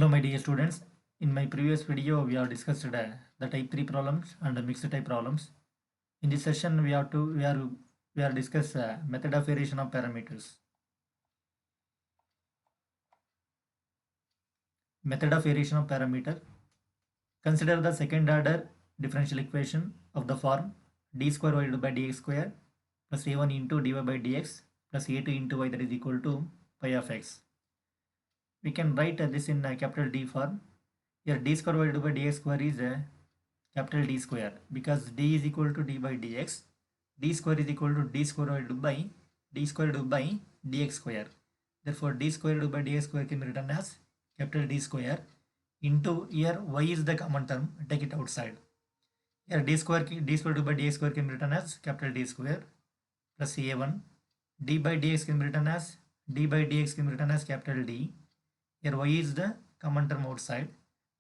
Hello my dear students. In my previous video we have discussed the type 3 problems and the mixed type problems. In this session we are discuss method of variation of parameters. Method of variation of parameter. Consider the second order differential equation of the form d square y divided by dx square plus a1 into dy by dx plus a2 into y that is equal to pi of x. We can write this in capital D form. Here d square y divided by dx square is capital D square, because d is equal to d by dx. D square is equal to d square divided by d square divided by dx square. Therefore d square divided by dx square can be written as capital D square into, here y is the common term, take it outside. Here d square divided by dx square can be written as capital D square plus a1. D by dx can be written as capital D. Here y is the common term outside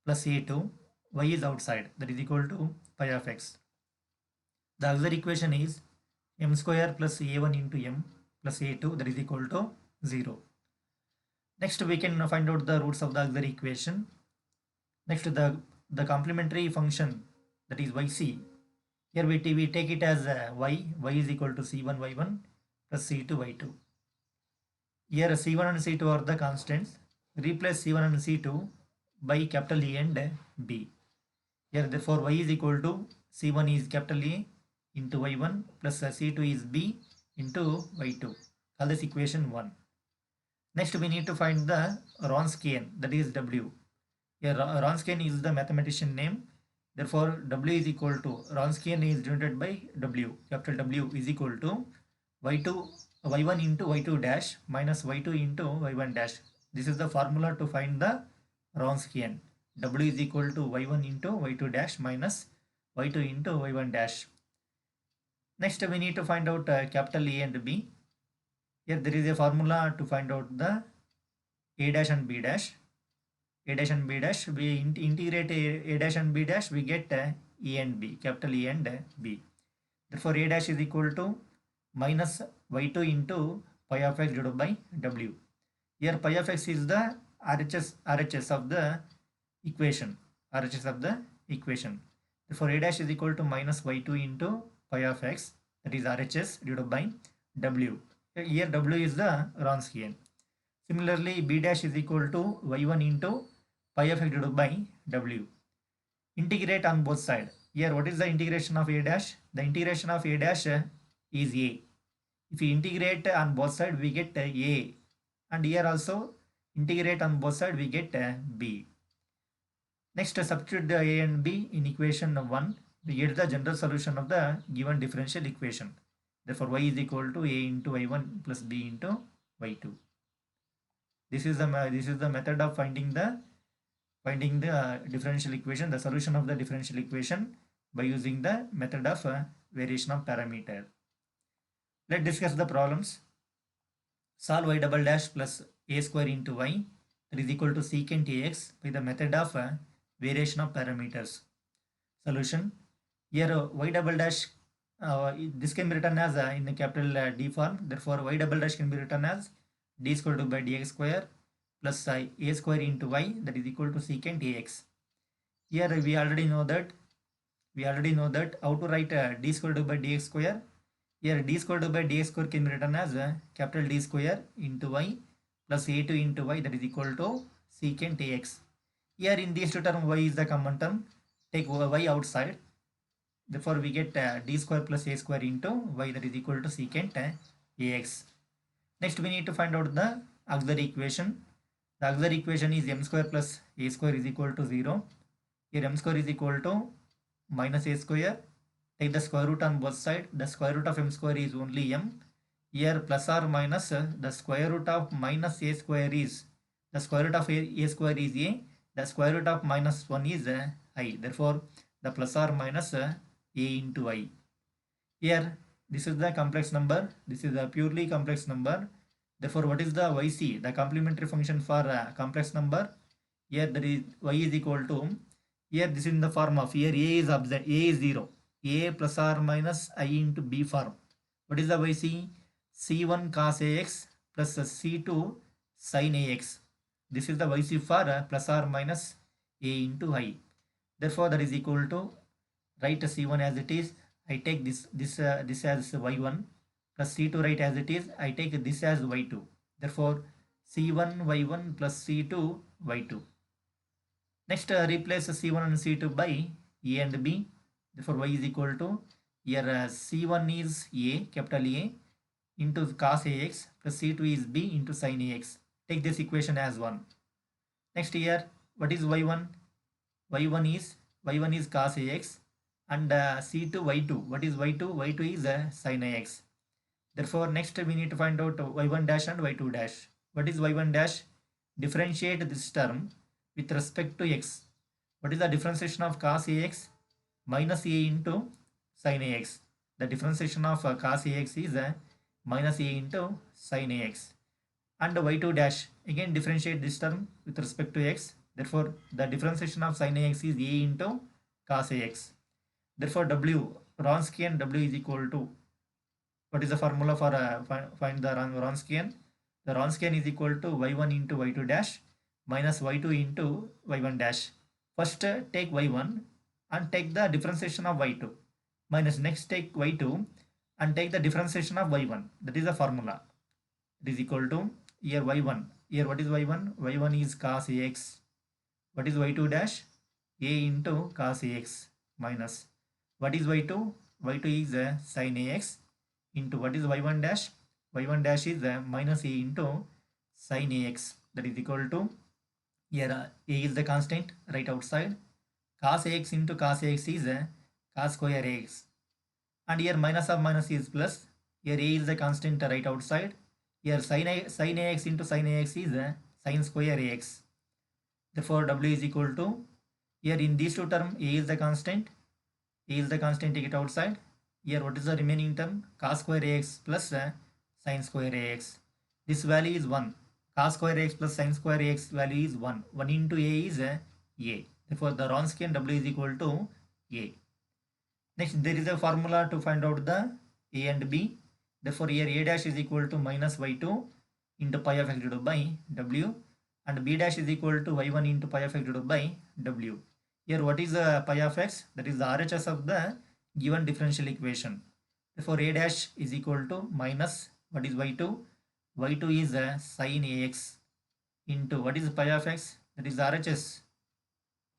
plus a2, y is outside, that is equal to pi of x. The auxiliary equation is m square plus a1 into m plus a2, that is equal to 0. Next we can find out the roots of the auxiliary equation. Next the complementary function, that is yc. Here we take it as y is equal to c1 y1 plus c2 y2. Here c1 and c2 are the constants. Replace c1 and c2 by capital E and B. Here therefore y is equal to c1 is capital A into y1 plus c2 is b into y2. Call this equation 1. Next we need to find the Wronskian, that is W. Here Wronskian is the mathematician name. Therefore W is equal to, Wronskian is denoted by W. Capital W is equal to y1 into y2 dash minus y2 into y1 dash. This is the formula to find the Wronskian. W is equal to y1 into y2 dash minus y2 into y1 dash. Next we need to find out capital A and B. Here there is a formula to find out the A dash and B dash. A dash and B dash, we integrate A dash and B dash, we get E and B, capital E and B. Therefore A dash is equal to minus y2 into pi of x divided by W. Here pi of x is the RHS of the equation. Therefore A dash is equal to minus y2 into pi of x, that is RHS divided by W. Here W is the Wronskian. Similarly B dash is equal to y1 into pi of x divided by W. Integrate on both sides. Here what is the integration of A dash? The integration of A dash is A. If we integrate on both sides we get A, and here also integrate on both sides we get B. Next substitute the A and B in equation 1, we get the general solution of the given differential equation. Therefore y is equal to A into y1 plus B into y2. This is the method of finding the differential equation, the solution of the differential equation, by using the method of variation of parameter. Let's discuss the problems. Solve y double dash plus a square into y, that is equal to secant ax, by the method of variation of parameters. Solution. Here y double dash, this can be written as in the capital D form. Therefore y double dash can be written as d square divided by dx square plus a square into y, that is equal to secant ax. Here we already know that how to write d square divided by dx square. Here d square divided by dx square can be written as capital D square into y plus a2 into y, that is equal to secant ax. Here in these two terms y is the common term, take y outside. Therefore we get d square plus a square into y, that is equal to secant ax. Next we need to find out the auxiliary equation. The auxiliary equation is m square plus a square is equal to 0. Here m square is equal to minus a square. Take the square root on both sides. The square root of m square is only m. Here plus or minus the square root of minus a square is, the square root of a square is a. The square root of minus 1 is I. Therefore the plus or minus a into I. Here this is the complex number. This is a purely complex number. Therefore what is the yc, the complementary function for complex number? Here there is y is equal to, here this is in the form of, here a is absent, a is 0, a plus or minus I into b form. What is the yc? C1 cos ax plus C2 sin ax. This is the YC for plus or minus A into I. Therefore, that is equal to, write C1 as it is. I take this as Y1 plus C2 write as it is. I take this as Y2. Therefore, C1 Y1 plus C2 Y2. Next, replace C1 and C2 by A and B. Therefore, Y is equal to, here C1 is A, capital A, into cos AX plus C2 is B into sin AX. Take this equation as 1. Next here, what is Y1? Y1 is cos AX and C2 Y2. What is Y2? Y2 is sin AX. Therefore, next we need to find out Y1 dash and Y2 dash. What is Y1 dash? Differentiate this term with respect to X. What is the differentiation of cos AX? Minus A into sin AX. The differentiation of cos AX is minus A into sin AX. And Y2 dash, again differentiate this term with respect to X. Therefore, the differentiation of sin AX is A into cos AX. Therefore, W, Wronskian W is equal to, what is the formula for find the Wronskian? The Wronskian is equal to Y1 into Y2 dash minus Y2 into Y1 dash. First take Y1 and take the differentiation of Y2, minus next take Y2 and take the differentiation of Y1. That is the formula. It is equal to, here Y1. Here what is Y1? Y1 is cos AX. What is Y2 dash? A into cos AX minus, what is Y2? Y2 is sin AX into, what is Y1 dash? Y1 dash is minus A into sin AX. That is equal to, here A is the constant, right outside. Cos AX into cos AX is cos square AX. And here minus of minus is plus. Here A is the constant, right outside. Here sin AX into sin AX is sin square AX. Therefore, W is equal to, here in these two terms, A is the constant. A is the constant, take it outside. Here what is the remaining term? Cos square AX plus sin square AX. This value is 1. Cos square AX plus sin square AX value is 1. 1 into A is A. Therefore, the Wronskian W is equal to A. Next, there is a formula to find out the A and B. Therefore, here A dash is equal to minus Y2 into pi of X divided by W, and B dash is equal to Y1 into pi of X divided by W. Here what is pi of X? That is the RHS of the given differential equation. Therefore, A dash is equal to minus, what is Y2? Y2 is sin AX into, what is pi of X? That is RHS.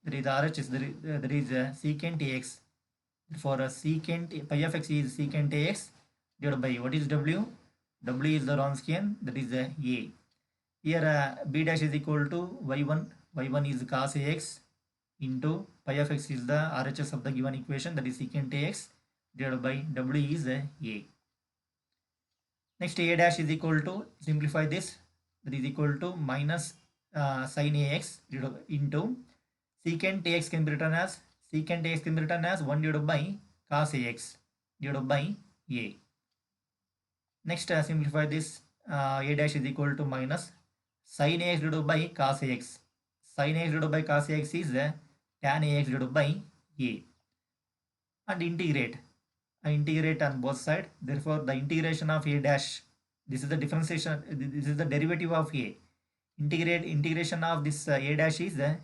That is RHS. That is secant AX. Therefore, secant pi of X is secant AX divided by, what is W? W is the Wronskian, that is A. Here B dash is equal to Y1. Y1 is cos AX into pi of X is the RHS of the given equation, that is secant AX divided by W is A. Next, A dash is equal to, simplify this, that is equal to minus sin AX into secant AX can be written as 1 divided by cos AX divided by A. Next, simplify this, A dash is equal to minus sin AX divided by cos AX. Sin AX divided by cos AX is tan AX divided by A. And integrate. I integrate on both sides. Therefore, the integration of A dash, this is the differentiation, this is the derivative of A. Integration of this A dash is A.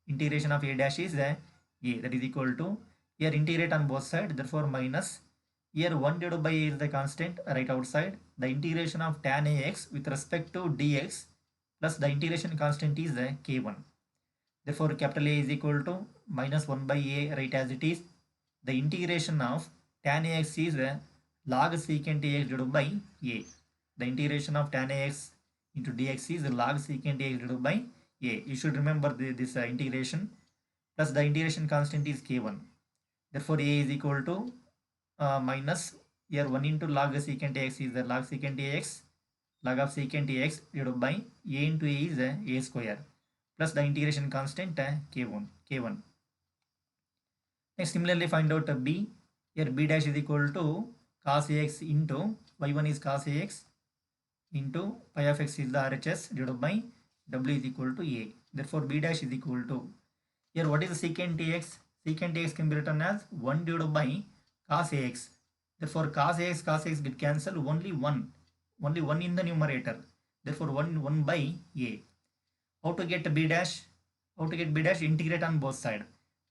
Integration of A dash is A. That is equal to, here integrate on both sides. Therefore, minus, here 1 divided by A is the constant, right outside. The integration of tan AX with respect to dx plus the integration constant is K1. Therefore, capital A is equal to minus 1 by A, right as it is. The integration of tan AX is log secant AX divided by A. The integration of tan AX into dx is log secant AX divided by A. You should remember this integration, plus the integration constant is K1. Therefore, A is equal to minus, here 1 into log secant AX is the log secant AX, log of secant AX divided by A into A is A square, plus the integration constant K1. Next, similarly find out B. Here B dash is equal to cos AX into Y1 is cos AX into pi of X is the RHS divided by W is equal to A. Therefore, B dash is equal to, here what is the secant AX? Secant AX can be written as 1 divided by cos AX. Therefore, cos AX get cancelled, only 1 in the numerator. Therefore, 1 by A. How to get b dash? How to get b dash? Integrate on both sides.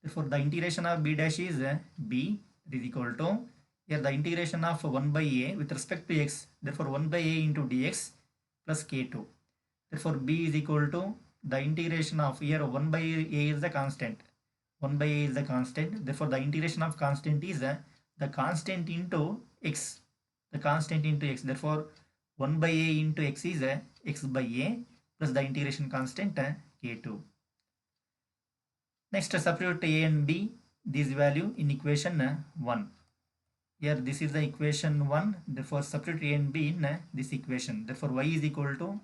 Therefore, the integration of b dash is b is equal to, here the integration of 1 by a with respect to x. Therefore, 1 by a into dx plus k2. Therefore, b is equal to the integration of, here 1 by a is the constant. 1 by a is the constant. Therefore, the integration of constant is the constant into x. The constant into x. Therefore, 1 by a into x is x by a plus the integration constant k2. Next, substitute a and b, this value in equation 1. Here this is the equation 1. Therefore, substitute a and b in this equation. Therefore, y is equal to,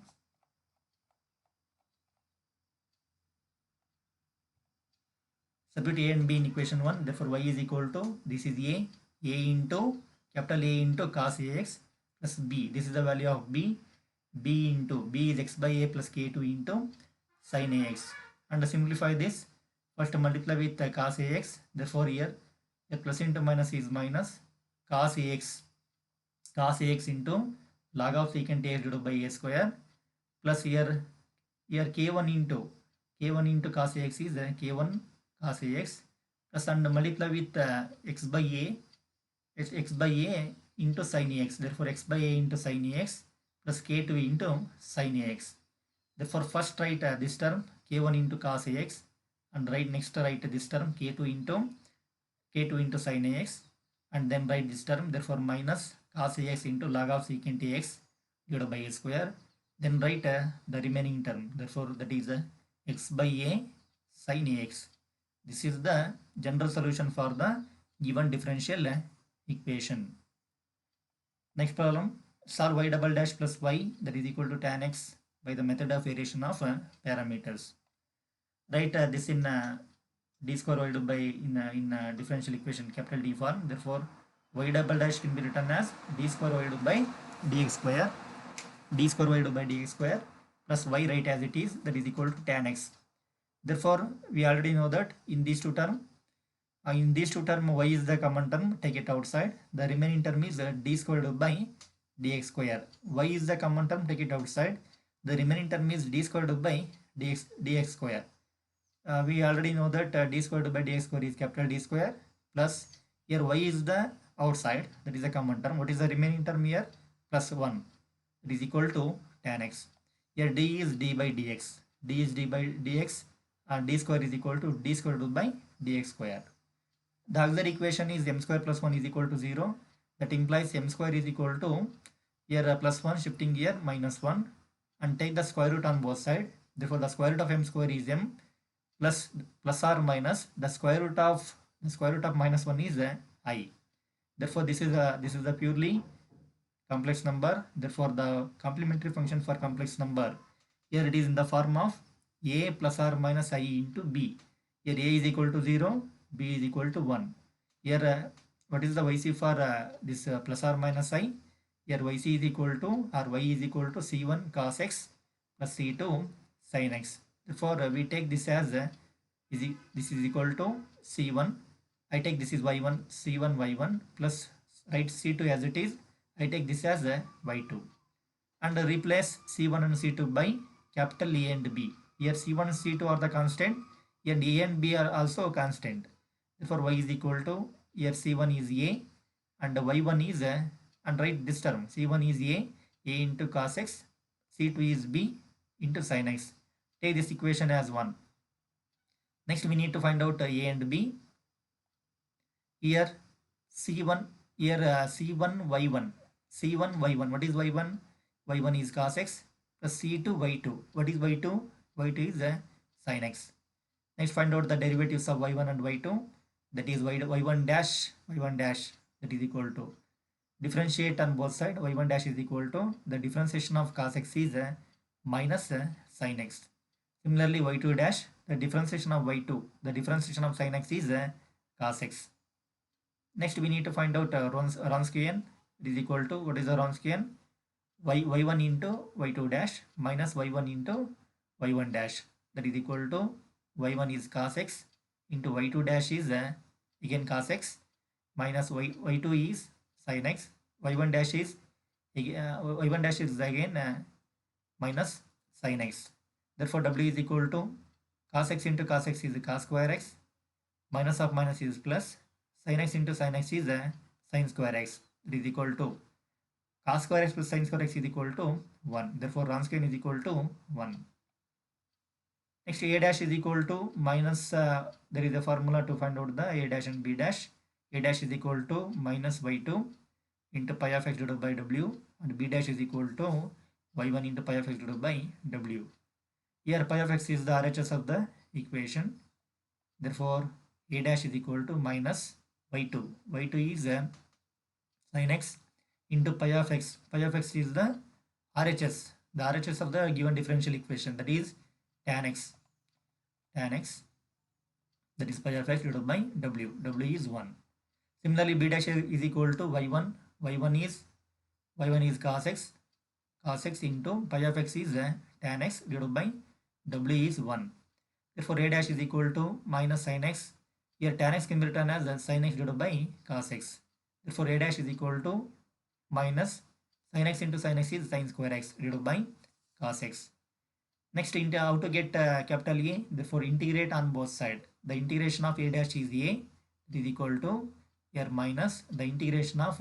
substitute a and b in equation 1. Therefore, y is equal to, this is a into capital A into cos ax plus b. This is the value of b. B into, b is x by a plus k2 into sin ax. And simplify this. First multiply with cos ax. Therefore, here plus into minus is minus cos ax into log of secant ax divided by a square plus here k1 into cos ax is k1 cos ax plus, and multiply with x by a into sin ax. Therefore, x by a into sin ax plus k2 into sin ax. Therefore, first write this term k1 into cos ax, and next write this term k2 into sin ax, and then write this term. Therefore, minus cos ax into log of secant ax divided by a square. Then write the remaining term. Therefore, that is x by a sin ax. This is the general solution for the given differential equation. Next problem, solve y double dash plus y that is equal to tan x by the method of variation of parameters. Write this in d square y by in differential equation capital D form. Therefore, y double dash can be written as d square y by dx square, d square y by dx square plus y write as it is, that is equal to tan x. Therefore, we already know that in these two terms, y is the common term, take it outside. The remaining term is d squared by dx square. Y is the common term, take it outside. The remaining term is d squared by dx square. We already know that d squared by dx square is capital D square plus, here y is the outside, that is the common term. What is the remaining term here? Plus 1. It is equal to tan x. Here d is d by dx. D is d by dx, and d square is equal to d squared by dx square. The auxiliary equation is m square plus 1 is equal to 0. That implies m square is equal to, here plus 1 shifting here minus 1, and take the square root on both sides. Therefore, the square root of m square is m plus or minus the square root of minus 1 is I. Therefore, this is a purely complex number. Therefore, the complementary function for complex number, here it is in the form of a plus or minus I into b. Here a is equal to 0, b is equal to 1. Here what is the yc for this plus or minus I? Here yc is equal to, or y is equal to c1 cos x plus c2 sin x. Therefore, we take this as this is equal to c1. I take this is y1, c1 y1 plus write c2 as it is. I take this as y2, and replace c1 and c2 by capital A and B. Here c1 and c2 are the constant, and A and B are also constant. Therefore, y is equal to, here c1 is a and y1 is and write this term c1 is a into cos x, c2 is b into sin x. Take this equation as 1. Next, we need to find out a and b. Here c1, here c1 y1, c1 y1. What is y1? Y1 is cos x plus c2 y2. What is y2? Y2 is sin x. Next, find out the derivatives of y1 and y2. That is y1 dash that is equal to, differentiate on both sides. Y1 dash is equal to, the differentiation of cos x is minus sin x. Similarly, y2 dash, the differentiation of y2, the differentiation of sin x is cos x. Next, we need to find out Wronskian. It is equal to, what is the Wronskian? y1 into y2 dash minus y1 into y1 dash, that is equal to y1 is cos x into y2 dash is again cos x minus y2 is sin x. y1 dash is again minus sin x. Therefore w is equal to cos x into cos x is cos square x, minus of minus is plus, sin x into sin x is sin square x. It is equal to cos square x plus sin square x is equal to 1. Therefore Wronskian is equal to 1. Next a dash is equal to minus, there is a formula to find out the a dash and b dash. A dash is equal to minus y2 into pi of x divided by w, and b dash is equal to y1 into pi of x divided by w. Here pi of x is the RHS of the equation. Therefore a dash is equal to minus y2. y2 is sin x into pi of x. Pi of x is the RHS. The RHS of the given differential equation, that is tan x. Tan x, that is pi of x divided by w. W is 1. Similarly b dash is equal to y1. y1 is cos x. Cos x into pi of x is tan x divided by w is 1. Therefore a dash is equal to minus sin x. Here tan x can be written as sin x divided by cos x. Therefore a dash is equal to minus sin x into sin x is sin square x divided by cos x. Next, how to get capital A? Therefore integrate on both sides. The integration of a dash is a, it is equal to here minus the integration of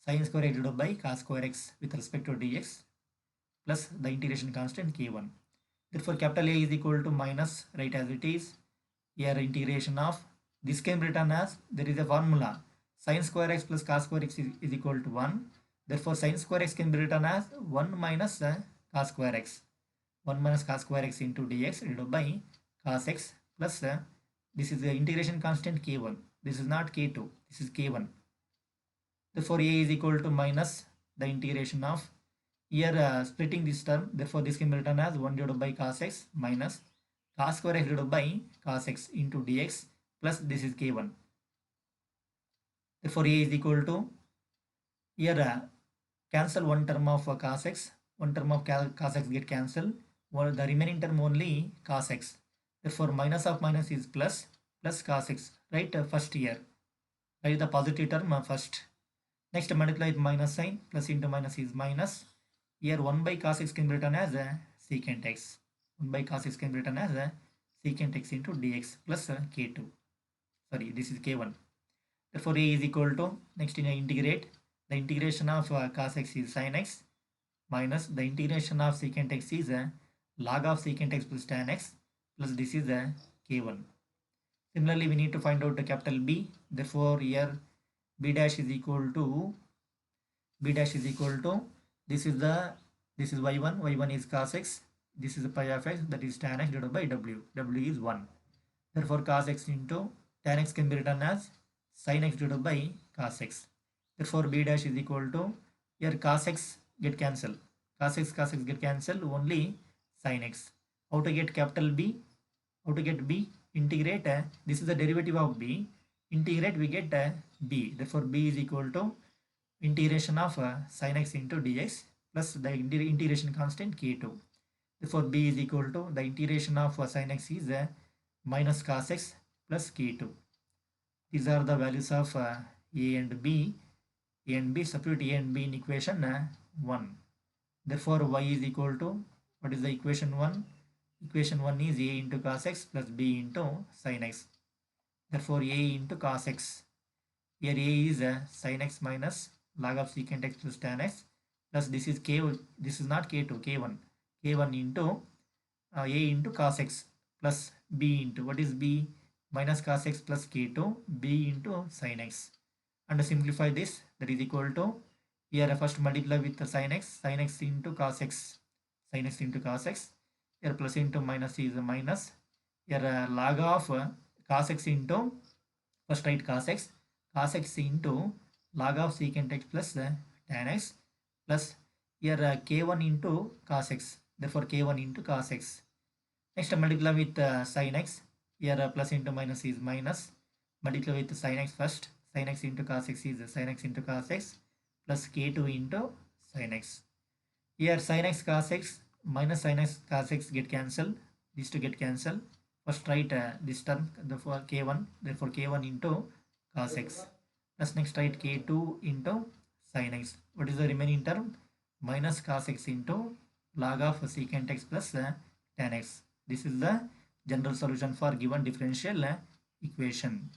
sin square x divided by cos square x with respect to dx plus the integration constant k1. Therefore capital A is equal to minus, write as it is. Here integration of, this can be written as, there is a formula, sin square x plus cos square x is equal to 1. Therefore sin square x can be written as 1 minus cos square x. 1 minus cos square x into dx divided by cos x plus this is the integration constant k1. This is not k2, this is k1. Therefore a is equal to minus the integration of, here splitting this term, therefore this can be written as 1 divided by cos x minus cos square x divided by cos x into dx plus this is k1. Therefore a is equal to, here cancel one term of cos x, one term of cos x get cancelled, well, the remaining term only cos x. Therefore minus of minus is plus, plus cos x, right? First here, write the positive term first. Next multiply with minus sign, plus into minus is minus. Here 1 by cos x can be written as secant x. 1 by cos x can be written as secant x into dx plus k2. Sorry, this is k1. Therefore a is equal to, next in integrate, the integration of cos x is sin x minus the integration of secant x is log of secant x plus tan x plus this is k1. Similarly we need to find out the capital B. Therefore here b dash is equal to, this is y1, y1 is cos x, this is pi of x, that is tan x divided by w. W is 1. Therefore cos x into tan x can be written as sin x divided by cos x. Therefore b dash is equal to, here cos x get cancelled, cos x get cancelled, only sin x. How to get capital B? How to get B? Integrate, this is the derivative of b, integrate we get b. Therefore b is equal to integration of sin x into dx plus the integration constant k2. Therefore b is equal to, the integration of sin x is minus cos x plus k2. These are the values of a and b. A and b, substitute a and b in equation 1. Therefore y is equal to, what is the equation 1? Equation 1 is a into cos x plus b into sin x. Therefore a into cos x, here a is sin x minus log of secant x plus tan x plus this is k, this is not k2, k1, k1 into a into cos x plus b into, what is b? Minus cos x plus k2, b into sin x. And simplify this, that is equal to, here first multiply with the sin x into cos x, sin x into cos x. Here plus into minus is minus. Here log of cos x into, first write cos x into log of secant x plus tan x plus here k1 into cos x. Therefore k1 into cos x. Next multiply with sin x. Here plus into minus is minus. Multiply with sin x first. Sin x into cos x is sin x into cos x plus k2 into sin x. Here sin x cos x minus sin x cos x get cancelled. These two get cancelled. First write this term, therefore k1. Therefore k1 into cos x. Plus next write k2 into sin x. What is the remaining term? Minus cos x into log of secant x plus tan x. This is the general solution for given differential equation.